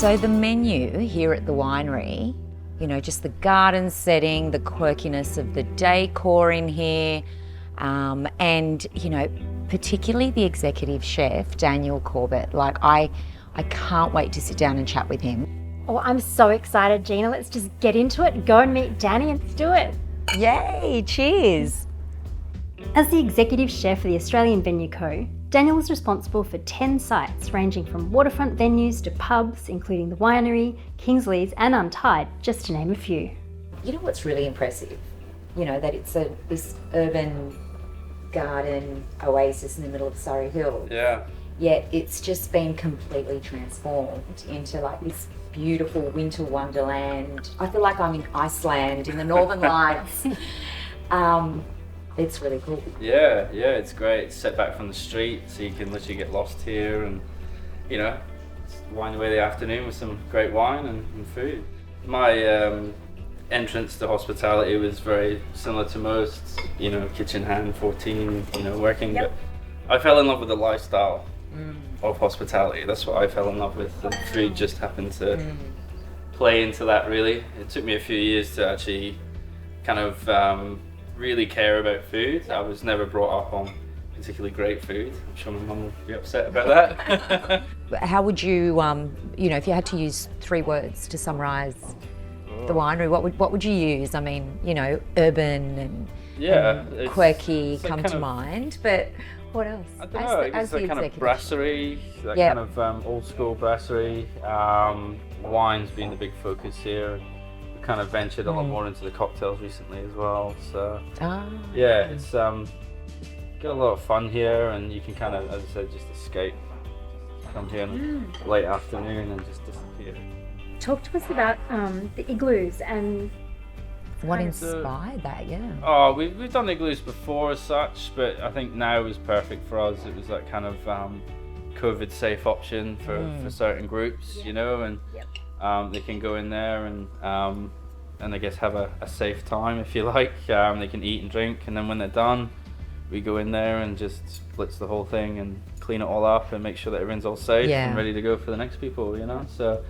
So the menu here at the winery, you know, just the garden setting, the quirkiness of the decor in here, and, you know, particularly the executive chef, Daniel Corbett. Like, I can't wait to sit down and chat with him. Oh, I'm so excited, Gina. Let's just get into it, go and meet Danny, and let's do it. Yay, cheers. As the executive chef for the Australian Venue Co., Daniel is responsible for 10 sites ranging from waterfront venues to pubs, including the Winery, Kingsleys and Untied, just to name a few. You know what's really impressive? You know, that it's this urban garden oasis in the middle of Surry Hills. Yeah. Yet it's just been completely transformed into like this beautiful winter wonderland. I feel like I'm in Iceland in the Northern Lights. It's really cool. Yeah, it's great. It's set back from the street, so you can literally get lost here and, you know, wind away the afternoon with some great wine and food. My entrance to hospitality was very similar to most, you know, kitchen hand, 14, you know, working. Yep. But I fell in love with the lifestyle of hospitality. That's what I fell in love with, and food just happened to play into that, really. It took me a few years to actually kind of really care about food. I was never brought up on particularly great food. I'm sure my mum would be upset about that. How would you, you know, if you had to use 3 words to summarise the winery, what would you use? I mean, you know, urban and quirky come to mind, but what else? I don't know, it's that kind of brasserie, that kind of old school brasserie. Wine's been the big focus here. We kind of ventured a lot more into the cocktails recently as well. So yeah, it's got a lot of fun here, and you can kind of, as I said, just escape. Come here in the late afternoon and just disappear. Talk to us about the Igloos and what inspired that, Oh, we've done Igloos before as such, but I think now was perfect for us. It was that kind of COVID safe option for certain groups, you know, and they can go in there and I guess have a safe time, if you like. They can eat and drink, and then when they're done, we go in there and just blitz the whole thing and clean it all up and make sure that everyone's all safe and ready to go for the next people, you know. So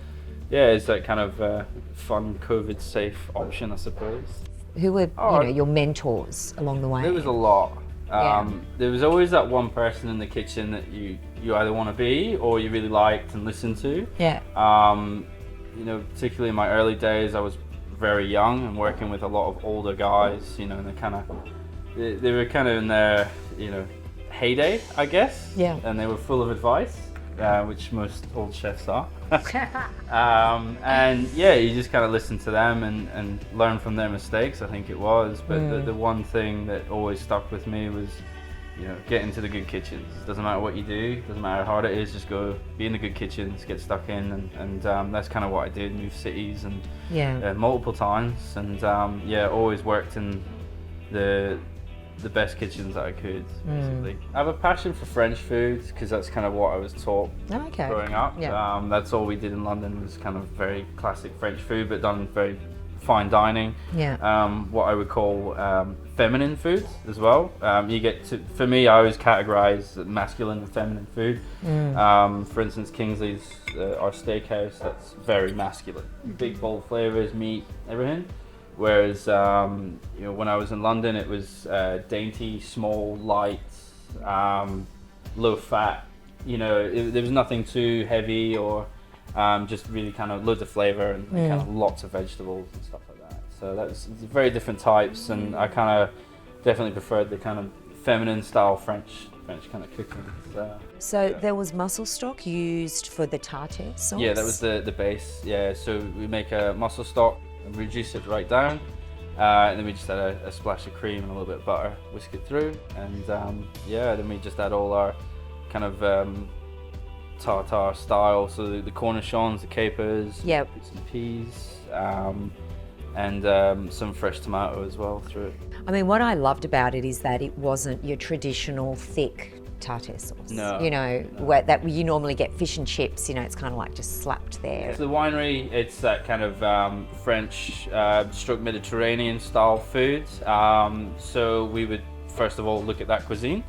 yeah, it's that kind of fun COVID safe option, I suppose. Who were you know, your mentors along the way? There was a lot. There was always that one person in the kitchen that you either want to be or you really liked and listened to. You know, particularly in my early days, I was very young and working with a lot of older guys, you know, and they were kind of in their, you know, heyday, I guess. And they were full of advice, which most old chefs are. And yeah, you just kind of listen to them and learn from their mistakes, I think it was. But the one thing that always stuck with me was, you know, get into the good kitchens. Doesn't matter what you do, doesn't matter how hard it is, just go be in the good kitchens, get stuck in, and that's kind of what I did. Move cities and multiple times, and always worked in the best kitchens that I could, basically. I have a passion for French food because that's kind of what I was taught growing up. That's all we did in London was kind of very classic French food, but done very fine dining. What I would call feminine food as well. You get to, for me, I always categorize masculine and feminine food. For instance, Kingsley's, our steakhouse, that's very masculine. Big bold flavors, meat, everything. Whereas, you know, when I was in London, it was dainty, small, light, low fat. You know, there was nothing too heavy or just really kind of loads of flavor and kind of lots of vegetables and stuff like that. So that's very different types, and I kind of definitely preferred the kind of feminine style French kind of cooking. So there was mussel stock used for the tartare sauce? Yeah, that was the base. Yeah, so we make a mussel stock and reduce it right down, and then we just add a splash of cream and a little bit of butter, whisk it through, and then we just add all our kind of tartare style, so the cornichons, the capers, put some peas, and some fresh tomato as well through it. I mean, what I loved about it is that it wasn't your traditional thick tartare sauce. No. You know, where that you normally get fish and chips, you know, it's kind of like just slapped there. So the winery, it's that kind of French stroke Mediterranean style food. So we would first of all look at that cuisine.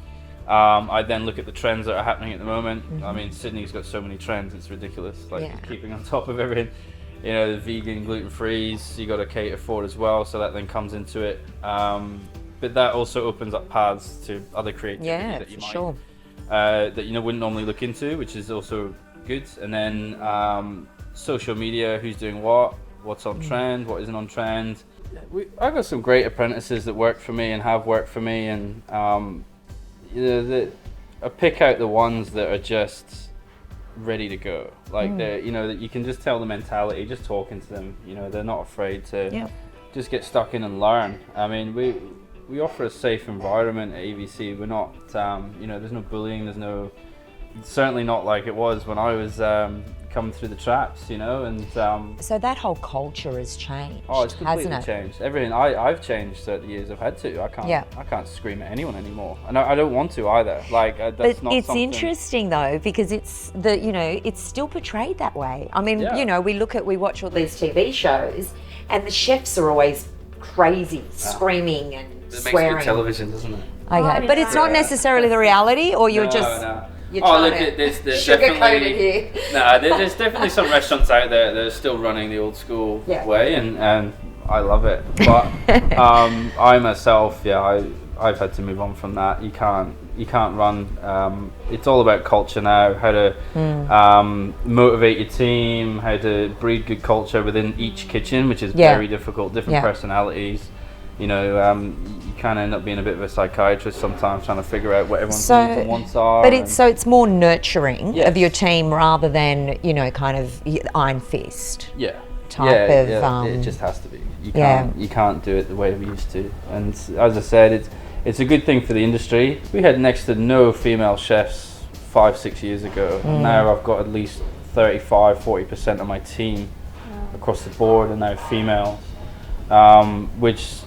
I then look at the trends that are happening at the moment. I mean, Sydney's got so many trends, it's ridiculous. Like keeping on top of everything. You know, the vegan, gluten-frees, you got to cater for it as well, so that then comes into it. But that also opens up paths to other creativity that you might, that wouldn't normally look into, which is also good. And then social media, who's doing what's on trend, what isn't on trend. I've got some great apprentices that work for me and have worked for me, and I pick out the ones that are just ready to go. Like that you can just tell the mentality, just talking to them. They're not afraid to just get stuck in and learn. I mean, we offer a safe environment at AVC. We're not, there's no bullying. There's certainly not like it was when I was coming through the traps, and so that whole culture has changed. Oh, it's completely hasn't it? changed. Everything I've changed throughout the years I've had to. I can't scream at anyone anymore, and I don't want to either. Like that's but not it's something. interesting though, because it's it's still portrayed that way. I mean, we watch all these TV shows, and the chefs are always crazy, screaming and swearing. It makes good television, doesn't it? Okay, but it's not necessarily the reality, or you're just. No. You're there's definitely here. there's definitely some restaurants out there that are still running the old school way, and I love it. But I myself, I've had to move on from that. You can't run. It's all about culture now. How to motivate your team. How to breed good culture within each kitchen, which is very difficult. Different personalities. You kind of end up being a bit of a psychiatrist sometimes, trying to figure out what everyone's needs and wants are. But it's more nurturing of your team rather than kind of iron fist. Type of. It just has to be. You can't do it the way we used to. And as I said, it's a good thing for the industry. We had next to no female chefs 5-6 years ago, and now I've got at least 35-40% of my team across the board are now females, which.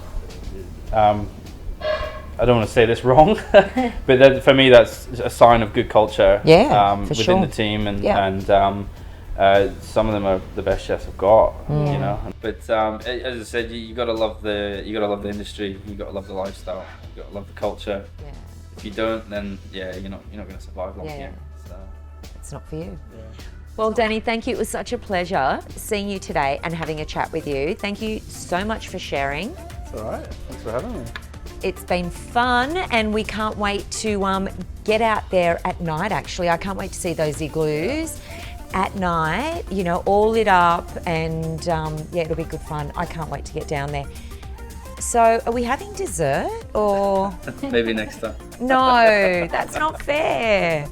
I don't want to say this wrong, but for me that's a sign of good culture within the team, and some of them are the best chefs I've got, But as I said, you gotta love the industry, you gotta love the lifestyle, you gotta love the culture. If you don't, then you're not gonna survive long here. So it's not for you. Well, Danny, thank you. It was such a pleasure seeing you today and having a chat with you. Thank you so much for sharing. It's all right. Thanks for having me. It's been fun, and we can't wait to get out there at night, actually. I can't wait to see those igloos at night, all lit up, and it'll be good fun. I can't wait to get down there. So, are we having dessert, or? Maybe next time. No, that's not fair.